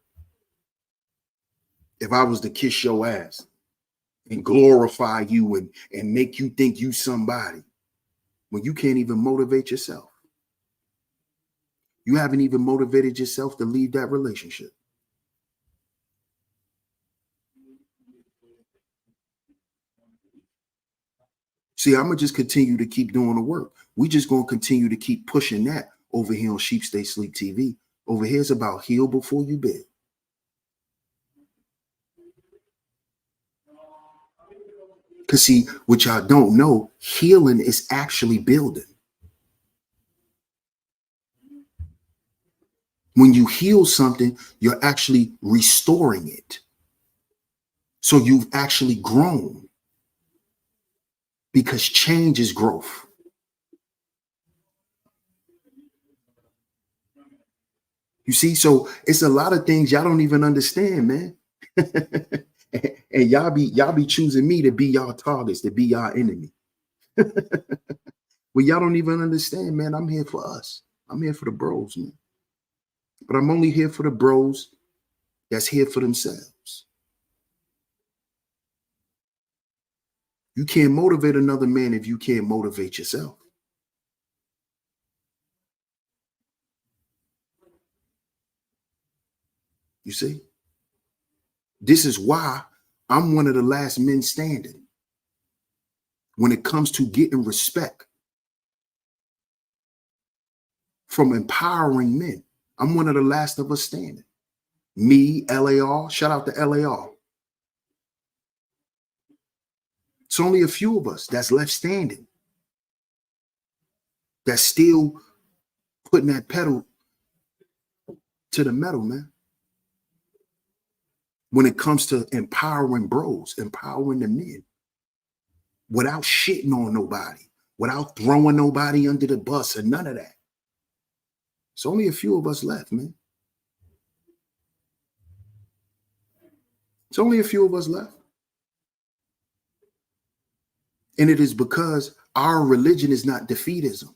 If I was to kiss your ass and glorify you and make you think you somebody, when you can't even motivate yourself. You haven't even motivated yourself to leave that relationship. See, I'm going to just continue to keep doing the work. We just going to continue to keep pushing that over here on Stay Sleep TV. Over here is about heal before you bed. Because see, what y'all don't know, healing is actually building. When you heal something, you're actually restoring it. So you've actually grown. Because change is growth. You see, so it's a lot of things y'all don't even understand, man. And y'all be choosing me to be y'all targets, to be y'all enemy. Well, y'all don't even understand, man. I'm here for us. I'm here for the bros, man. But I'm only here for the bros that's here for themselves. You can't motivate another man if you can't motivate yourself. You see? This is why I'm one of the last men standing when it comes to getting respect from empowering men. I'm one of the last of us standing. Me, LAR, shout out to LAR. It's only a few of us that's left standing. that's still putting that pedal to the metal, man. When it comes to empowering bros, empowering the men, without shitting on nobody, without throwing nobody under the bus or none of that. It's only a few of us left, man. It's only a few of us left. And it is because our religion is not defeatism.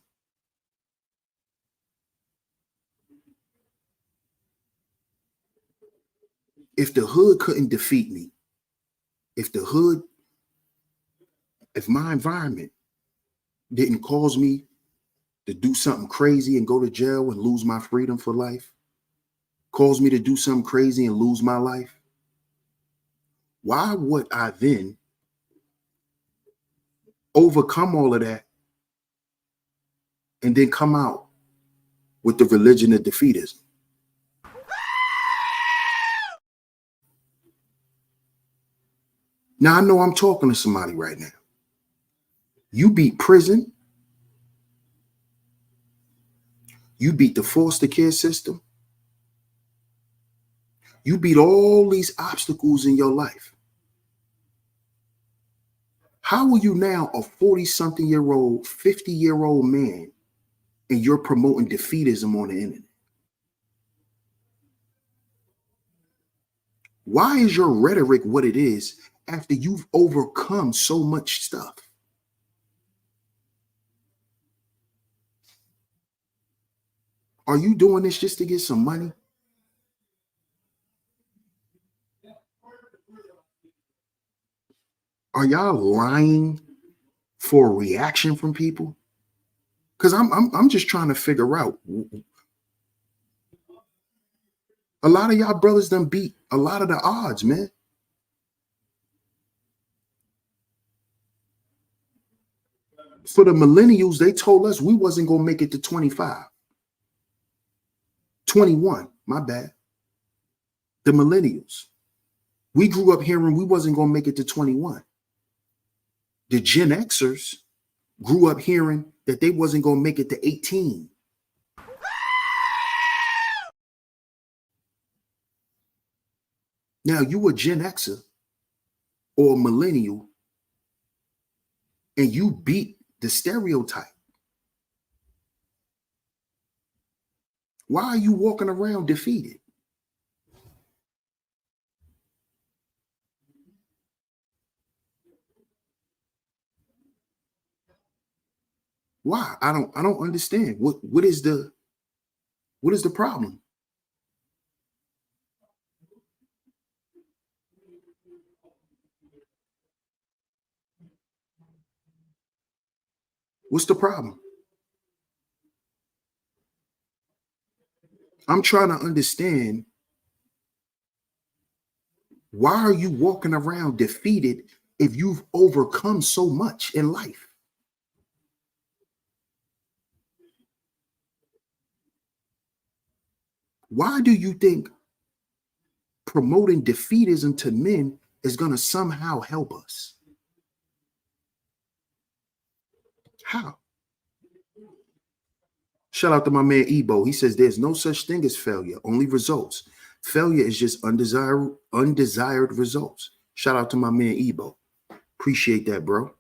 If the hood couldn't defeat me, if my environment didn't cause me to do something crazy and go to jail and lose my freedom for life, cause me to do something crazy and lose my life, why would I then overcome all of that and then come out with the religion of defeatism? Now, I know I'm talking to somebody right now. You beat prison. You beat the foster care system. You beat all these obstacles in your life. How are you now a 40-something-year-old, 50-year-old man, and you're promoting defeatism on the internet? Why is your rhetoric what it is after you've overcome so much stuff? Are you doing this just to get some money? Are y'all lying for a reaction from people? Because I'm just trying to figure out. A lot of y'all brothers done beat a lot of the odds, man. For the millennials, they told us we wasn't going to make it to 25. 21, my bad. The millennials. We grew up hearing we wasn't going to make it to 21. The Gen Xers grew up hearing that they wasn't going to make it to 18. Now, you a Gen Xer or a millennial, and you beat the stereotype. Why are you walking around defeated? Why? I don't understand. What is the problem? What's the problem? I'm trying to understand, why are you walking around defeated if you've overcome so much in life? Why do you think promoting defeatism to men is going to somehow help us? How? Shout out to my man Ebo. He says there's no such thing as failure, only results. Failure is just undesired results. Shout out to my man Ebo. Appreciate that, bro.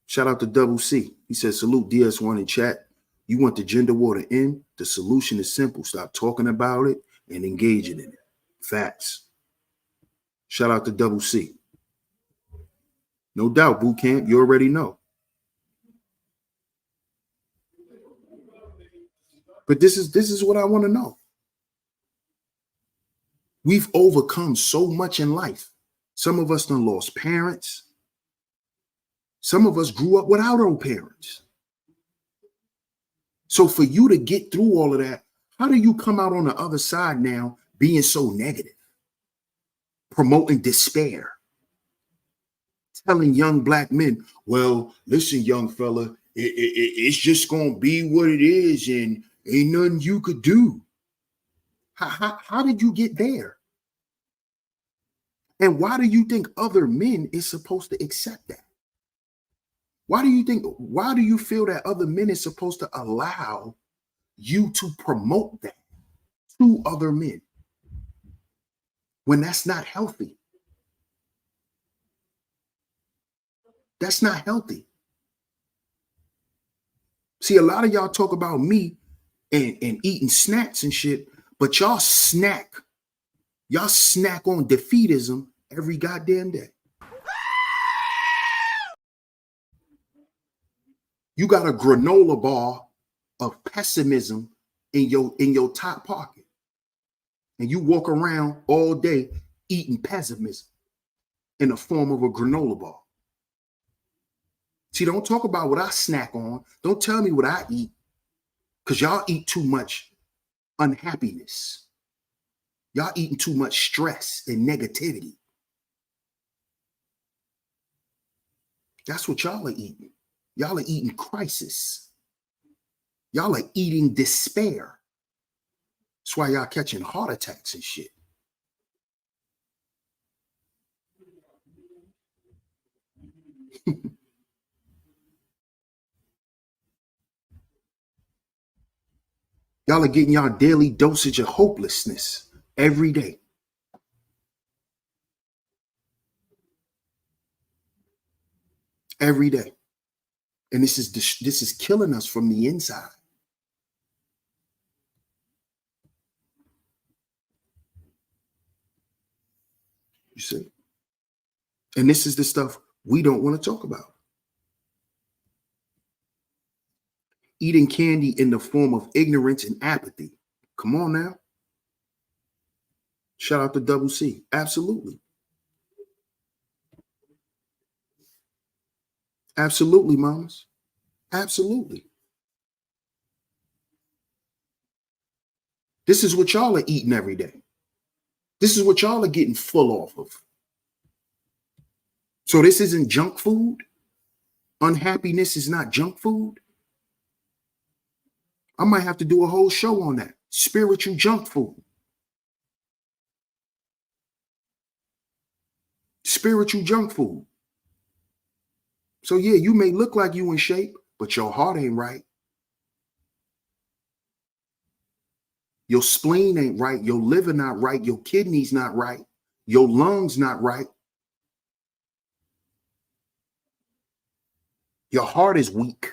Shout out to Double C. He says, salute DS1 in chat. You want the gender war to end? The solution is simple. Stop talking about it and engaging in it. Facts. Shout out to Double C. No doubt, boot camp. You already know. But this is what I want to know. We've overcome so much in life. Some of us done lost parents. Some of us grew up without our parents. So for you to get through all of that, how do you come out on the other side now being so negative, promoting despair, telling young black men, well, listen, young fella, it's just going to be what it is and ain't nothing you could do. How did you get there? And why do you think other men is supposed to accept that? Why do you feel that other men is supposed to allow you to promote that to other men when that's not healthy? That's not healthy. See, a lot of y'all talk about me and eating snacks and shit, but y'all snack on defeatism every goddamn day. You got a granola bar of pessimism in your top pocket, and you walk around all day eating pessimism in the form of a granola bar. See, don't talk about what I snack on. Don't tell me what I eat, because y'all eat too much unhappiness. Y'all eating too much stress and negativity. That's what y'all are eating. Y'all are eating crisis. Y'all are eating despair. That's why y'all catching heart attacks and shit. Y'all are getting y'all daily dosage of hopelessness every day. Every day. And this is killing us from the inside. You see? And this is the stuff we don't want to talk about. Eating candy in the form of ignorance and apathy. Come on now. Shout out to Double C. Absolutely. Absolutely, mamas. Absolutely. This is what y'all are eating every day. This is what y'all are getting full off of. So this isn't junk food? Unhappiness is not junk food? I might have to do a whole show on that. Spiritual junk food. Spiritual junk food. So yeah, you may look like you in shape, but your heart ain't right. Your spleen ain't right. Your liver not right. Your kidneys not right. Your lungs not right. Your heart is weak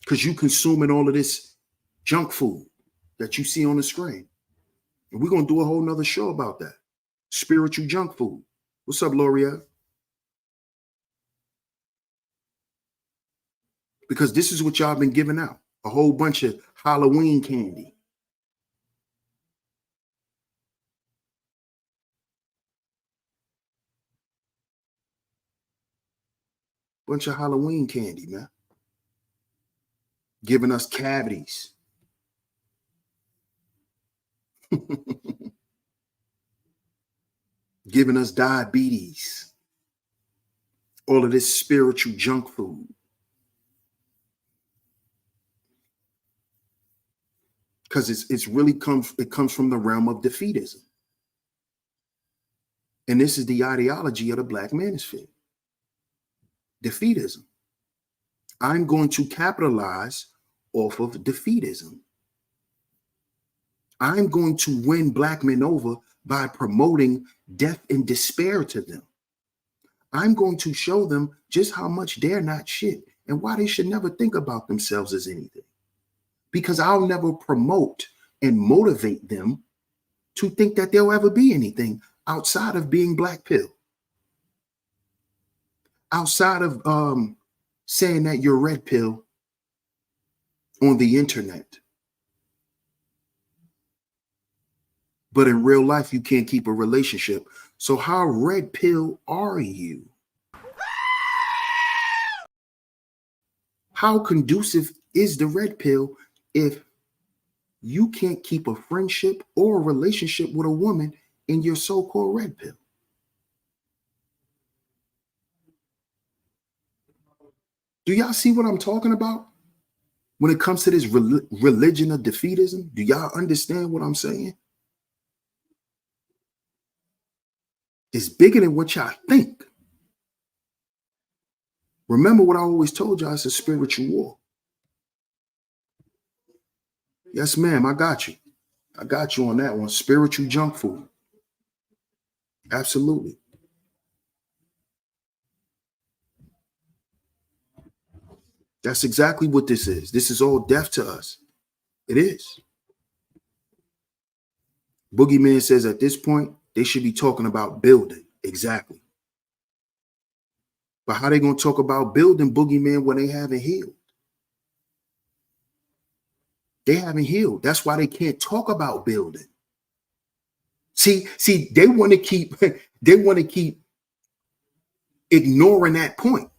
because you consuming all of this junk food that you see on the screen. And we're going to do a whole nother show about that. Spiritual junk food. What's up, L'Oreal? Because this is what y'all been giving out. A whole bunch of Halloween candy. Bunch of Halloween candy, man. Giving us cavities. Giving us diabetes. All of this spiritual junk food. Because it comes from the realm of defeatism. And this is the ideology of the Black Manosphere. Defeatism. I'm going to capitalize off of defeatism. I'm going to win Black men over by promoting death and despair to them. I'm going to show them just how much they're not shit and why they should never think about themselves as anything. Because I'll never promote and motivate them to think that they'll ever be anything outside of being black pill. Outside of saying that you're red pill on the internet. But in real life, you can't keep a relationship. So how red pill are you? How conducive is the red pill if you can't keep a friendship or a relationship with a woman in your so-called red pill? Do y'all see what I'm talking about? When it comes to this religion of defeatism, do y'all understand what I'm saying? It's bigger than what y'all think. Remember what I always told y'all, it's a spiritual war. Yes, ma'am, I got you. I got you on that one. Spiritual junk food. Absolutely. That's exactly what this is. This is all death to us. It is. Boogeyman says at this point, they should be talking about building. Exactly. But how they going to talk about building, Boogeyman, when they haven't healed? They haven't healed. That's why they can't talk about building. See, they want to keep ignoring that point.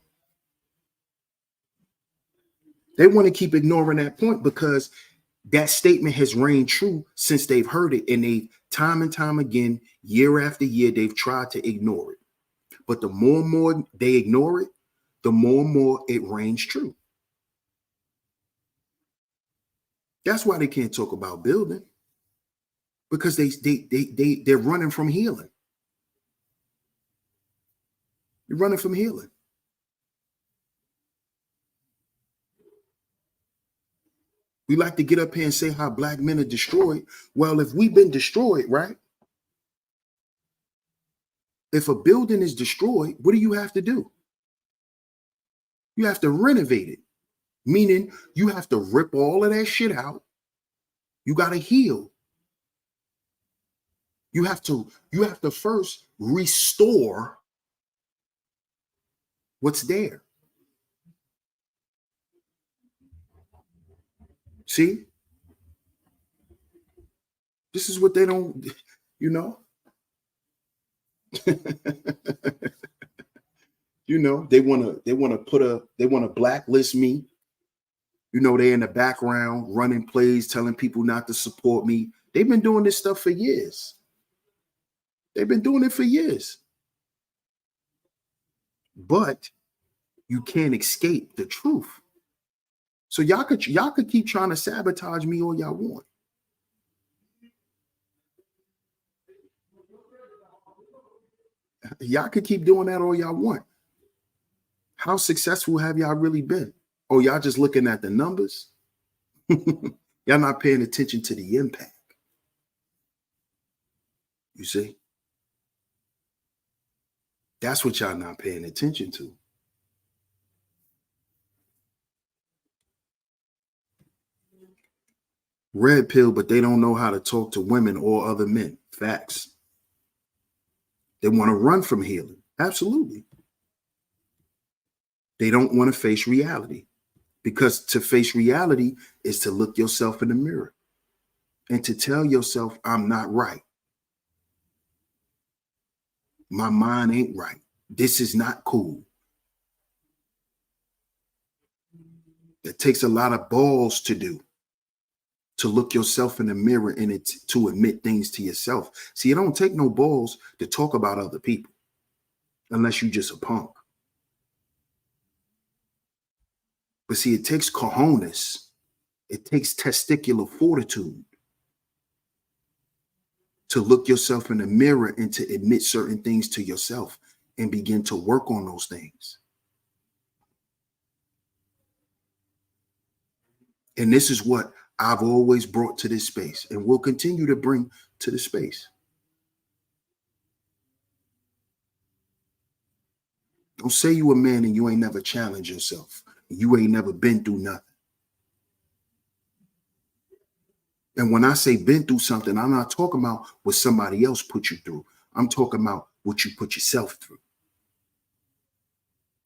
They want to keep ignoring that point because that statement has reigned true since they've heard it, and they time and time again, year after year, they've tried to ignore it. But the more and more they ignore it, the more and more it reigns true. That's why they can't talk about building, because they're running from healing. You're running from healing. We like to get up here and say how black men are destroyed. Well, if we've been destroyed, right? If a building is destroyed, what do you have to do? You have to renovate it, meaning you have to rip all of that shit out. You got to heal. You have to first restore what's there. See? This is what they don't, you know. You know, they want to blacklist me. You know, they're in the background running plays, telling people not to support me. They've been doing this stuff for years. They've been doing it for years. But you can't escape the truth. So y'all could keep trying to sabotage me all y'all want. Y'all could keep doing that all y'all want. How successful have y'all really been? Oh, y'all just looking at the numbers? Y'all not paying attention to the impact. You see? That's what y'all not paying attention to. Red pill, but they don't know how to talk to women or other men. Facts. They want to run from healing. Absolutely. They don't want to face reality, because to face reality is to look yourself in the mirror and to tell yourself, I'm not right. My mind ain't right. This is not cool. It takes a lot of balls to do, to look yourself in the mirror and to admit things to yourself. See, it don't take no balls to talk about other people unless you just a punk. But see, it takes cojones. It takes testicular fortitude to look yourself in the mirror and to admit certain things to yourself and begin to work on those things. And this is what I've always brought to this space and will continue to bring to the space. Don't say you a man and you ain't never challenged yourself. You ain't never been through nothing. And when I say been through something, I'm not talking about what somebody else put you through. I'm talking about what you put yourself through.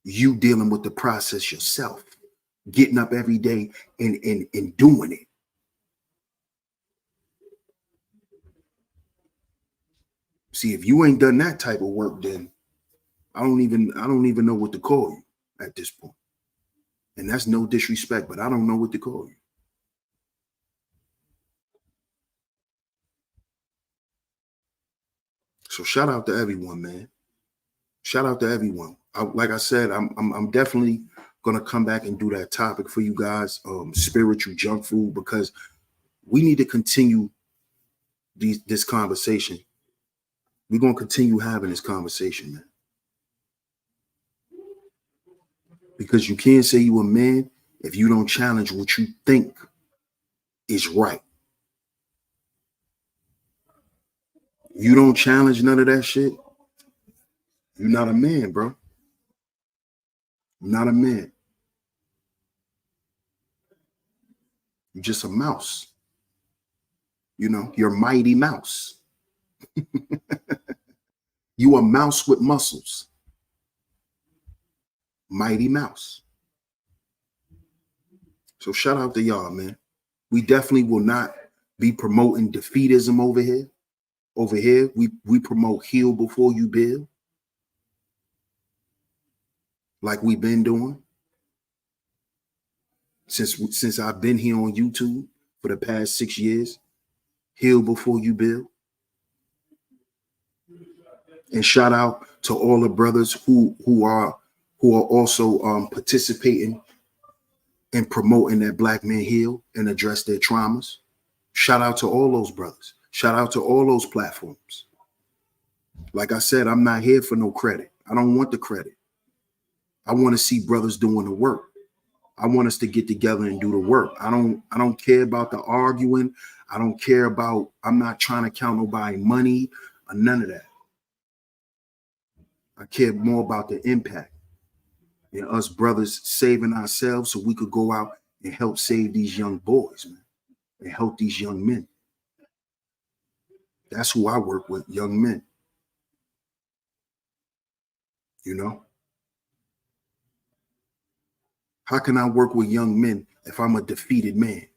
You dealing with the process yourself, getting up every day and doing it. See, if you ain't done that type of work, then I don't even know what to call you at this point. And that's no disrespect, but I don't know what to call you. So shout out to everyone, man. Shout out to everyone. Like I said, I'm definitely gonna come back and do that topic for you guys, spiritual junk food, because we need to continue this conversation. We're gonna continue having this conversation, man. Because you can't say you a man if you don't challenge what you think is right. You don't challenge none of that shit, you're not a man, bro. You're not a man. You're just a mouse. You know, you're Mighty Mouse. You a mouse with muscles. Mighty Mouse. So shout out to y'all, man. We definitely will not be promoting defeatism over here. Over here, we promote heal before you build, like we've been doing since I've been here on YouTube for the past 6 years. Heal before you build. And shout out to all the brothers who are also participating in promoting that Black men heal and address their traumas. Shout out to all those brothers. Shout out to all those platforms. Like I said, I'm not here for no credit. I don't want the credit. I want to see brothers doing the work. I want us to get together and do the work. I don't care about the arguing. I don't care about, I'm not trying to count nobody money or none of that. I care more about the impact and us brothers saving ourselves so we could go out and help save these young boys, man, and help these young men. That's who I work with, young men. You know? How can I work with young men if I'm a defeated man?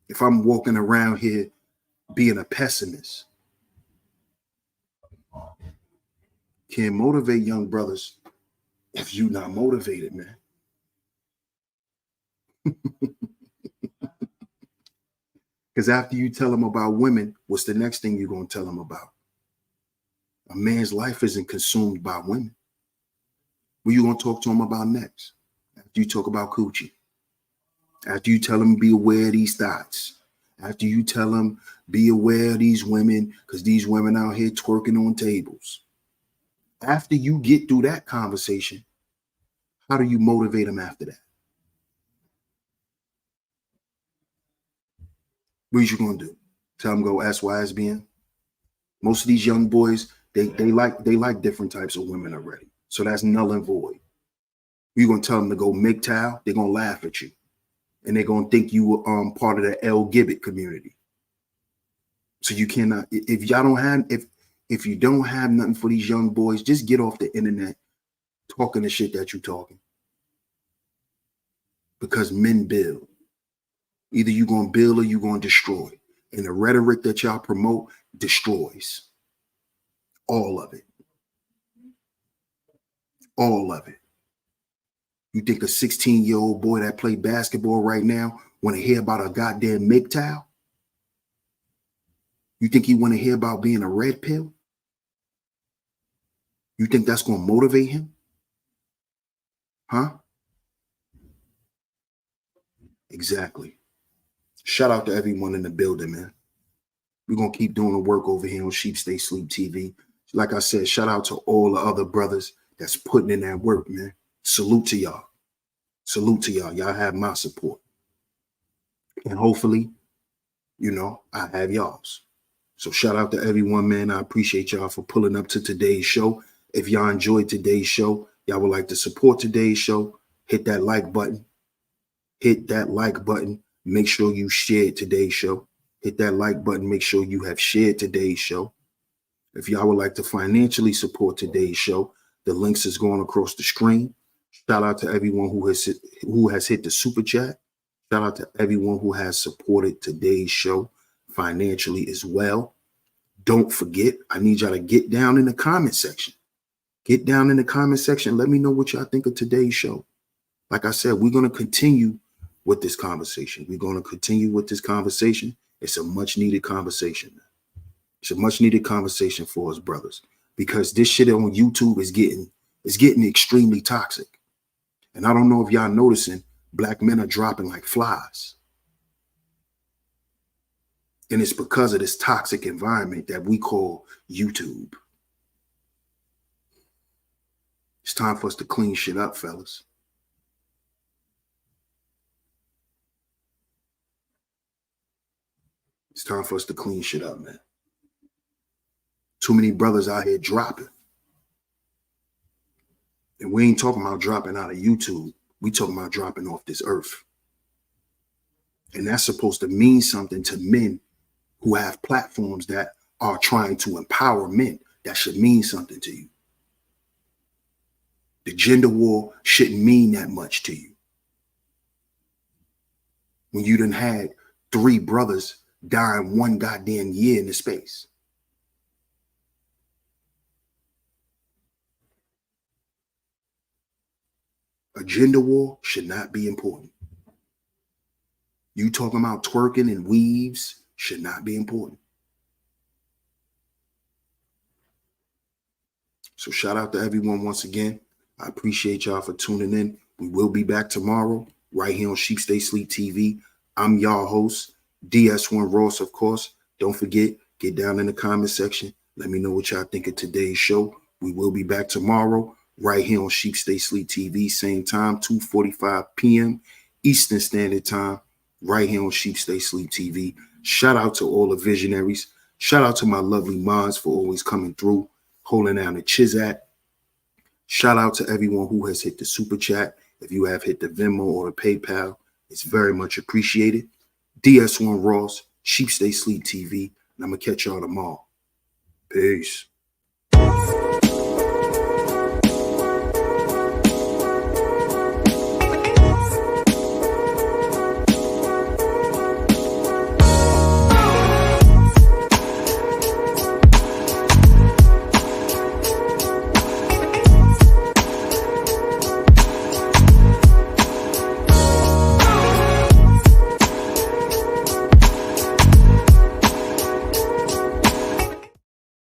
If I'm walking around here being a pessimist? Can't motivate young brothers if you're not motivated, man. Because after you tell them about women, what's the next thing you're going to tell them about? A man's life isn't consumed by women. What are you going to talk to him about next? After you talk about coochie. After you tell him be aware of these thoughts. After you tell him be aware of these women, because these women out here twerking on tables. After you get through that conversation, how do you motivate them after that? What are you going to do? Tell them go SYSBN? Most of these young boys, they like different types of women already. So that's null and void. You're going to tell them to go MGTOW, they're going to laugh at you. And they're going to think you were part of the L Gibbet community. So you cannot, if you don't have nothing for these young boys, just get off the internet talking the shit that you're talking. Because men build. Either you're going to build or you're going to destroy. And the rhetoric that y'all promote destroys. All of it. All of it. You think a 16-year-old boy that play basketball right now want to hear about a goddamn MGTOW? You think he want to hear about being a red pill? You think that's going to motivate him? Huh? Exactly. Shout out to everyone in the building, man. We're going to keep doing the work over here on SHEEPSTAYSLEEPTV. Like I said, shout out to all the other brothers that's putting in that work, man. Salute to y'all. Salute to y'all. Y'all have my support. And hopefully, you know, I have y'all's. So shout out to everyone, man. I appreciate y'all for pulling up to today's show. If y'all enjoyed today's show, y'all would like to support today's show, hit that like button. Hit that like button. Make sure you share today's show. Hit that like button. Make sure you have shared today's show. If y'all would like to financially support today's show, the links is going across the screen. Shout out to everyone who has hit the super chat. Shout out to everyone who has supported today's show financially as well. Don't forget, I need y'all to get down in the comment section. Get down in the comment section. Let me know what y'all think of today's show. Like I said, we're going to continue with this conversation. We're going to continue with this conversation. It's a much needed conversation. It's a much needed conversation for us brothers, because this shit on YouTube is getting extremely toxic. And I don't know if y'all noticing, Black men are dropping like flies. And it's because of this toxic environment that we call YouTube. It's time for us to clean shit up, fellas. It's time for us to clean shit up, man. Too many brothers out here dropping. And we ain't talking about dropping out of YouTube. We talking about dropping off this earth. And that's supposed to mean something to men who have platforms that are trying to empower men. That should mean something to you. The gender war shouldn't mean that much to you. When you done had 3 brothers die in 1 goddamn year in the space. A gender war should not be important. You talking about twerking and weaves should not be important. So shout out to everyone once again. I appreciate y'all for tuning in. We will be back tomorrow right here on SHEEPSTAYSLEEPTV. I'm y'all host, DS1 Ross, of course. Don't forget, get down in the comment section. Let me know what y'all think of today's show. We will be back tomorrow right here on SHEEPSTAYSLEEPTV, same time, 2:45 p.m. Eastern Standard Time, right here on SHEEPSTAYSLEEPTV. Shout out to all the visionaries. Shout out to my lovely mods for always coming through, holding down the Chizat. Shout out to everyone who has hit the super chat. If you have hit the Venmo or the PayPal, it's very much appreciated. DS1 Ross, SHEEPSTAYSLEEPTV, and I'm going to catch y'all tomorrow. Peace.